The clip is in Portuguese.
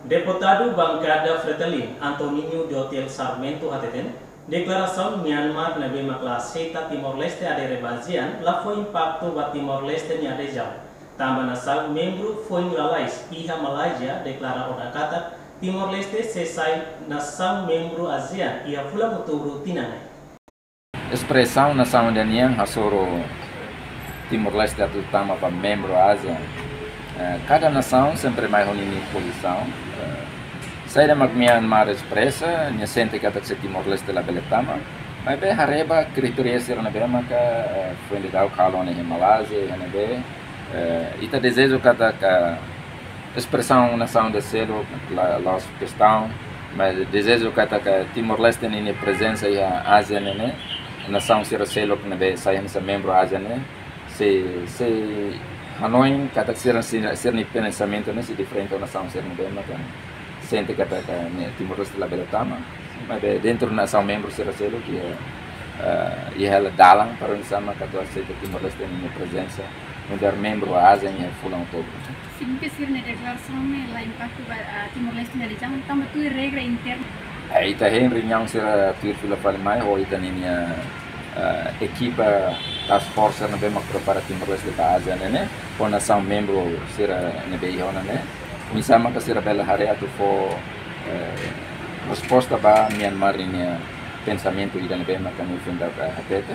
Deputado Bancada Fretilin Antonio Dotel Sarmento Hateten, declaração Myanmar na bema classe Timor-Leste adere basean lá foi impacto ba Timor-Leste ni adejão. Também nação membro foi ingalais iha Malaysia declara odakata Timor-Leste se sai nação membro ASEAN ia pula muturu tinanai. Expressão nação danian hasoro Timor-Leste terutama para membro ASEAN. Cada nação sempre mais em posição. Saya mak Myanmar expressa, nya sente kata se Timor-Leste la beletama, mas be hareba kriteria ser na be maka foi de dau kalone em Malásia, na be ita desejo kata ka expressão nação de selo la questão, mas desejo kata ka Timor-Leste nem presença ya ASEAN né, nação ser selo que na be saya nessa membro ASEAN né, se Hanoi kata ser ni pensamento né se diferente da nação ser na be maka sente kata Timor-Leste la beletama, mas dentro da nação membro será selo que ela dalang para o sama kata aceita Timor-Leste em presença mulher membro ASEAN e fulano todo. Significa ser na declaração lá impacto Timor-Leste na região, então tu regra interna. Ita em reunião será tuir fila fale mais ou ita minha equipa task force na bem prepara Timor-Leste para ASEAN né, com nação membro será na bem ona né. Misama que será bela área tu for resposta para Myanmar em pensamento e na bem makan o fim da repete.